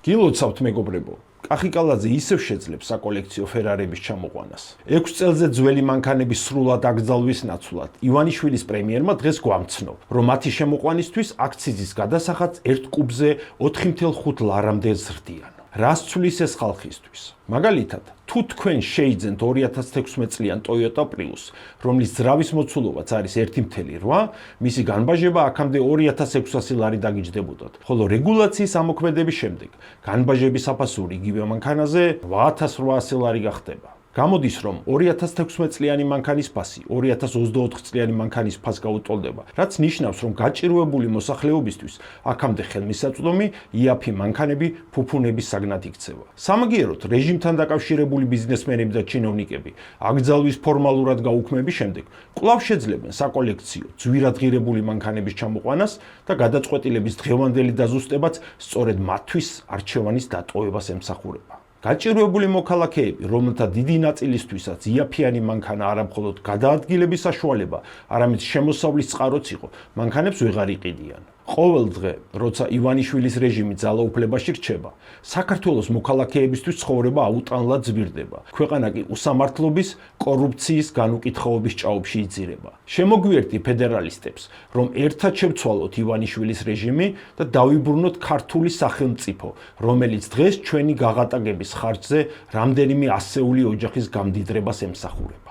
გილოცავთ მეგობრებო, კახიკალაძე ისევ შეძლებს საკოლექციო ფერარების ჩამოყვანას. 6 წელზე ძველი მანქანების სრულად აკრძალვის ნაცვლად ივანიშვილის პრემიერმა დღეს გვამცნო, რომ მათი შემოყვანისთვის აქციზის გადასახადს 1 კუბზე 4.5 ლარამდე ზრდიან. რას ცვლის ეს ხალხისთვის? მაგალითად, თუ თქვენ შეიძენთ 2016 წლიან Toyota Prius, რომლის ძრავის მოცულობაც არის 1.8, მისი განბაჟება აქამდე 2600 ლარი დაგიჯდებოდათ, ხოლო რეგულაციის ამოქმედების შემდეგ განბაჟების საფასური იგივე მანქანაზე 8800 ლარი გახდება. გამოდის, რომ 2016 წლიანი მანქანის ფასი 2024 წლიანი მანქანის ფასს გაუტოლდება, რაც ნიშნავს, რომ გაჭირვებული მოსახლეობისთვის აქამდე ხელმისაწვდომი იაფი მანქანები ფუფუნების საგნად იქცევა. სამაგიეროდ, რეჟიმთან დაკავშირებული ბიზნესმენები და ჩინოვნიკები აკრძალვის ფორმალურად გაუქმების შემდეგ კვლავ შეძლებენ საკოლექციო ძვირადღირებული მანქანების ჩამოყვანას და გადაწყვეტილების დღევანდელი დაზუსტებაც სწორედ მათთვის არჩევანის დატოვებას ემსახურება. გაჭირვებული მოქალაქეები, რომელთა დიდი ნაწილისთვისაც იაფიანი მანქანა არა მხოლოდ გადაადგილების საშუალება, არამედ შემოსავლის წყაროც იყო, მანქანებს ვეღარ იყიდიან. ყოველ დღე, როცა ივანიშვილის რეჟიმი ძალაუფლებაში რჩება, საქართველოს მოქალაქეებისთვის ცხოვრება აუტანლად ძვირდება. ქვეყანა კი უსამართლობის, კორუფციის, განუკითხაობის ჭაობში იძირება. შემოგვიერთდი ფედერალისტებს, რომ ერთად შევცვალოთ ივანიშვილის რეჟიმი და დავიბრუნოთ ქართული სახელმწიფო, რომელიც დღეს ჩვენი გაღატაკების ხარჯზე რამდენიმე ასეული ოჯახის გამდიდრებას ემსახურება.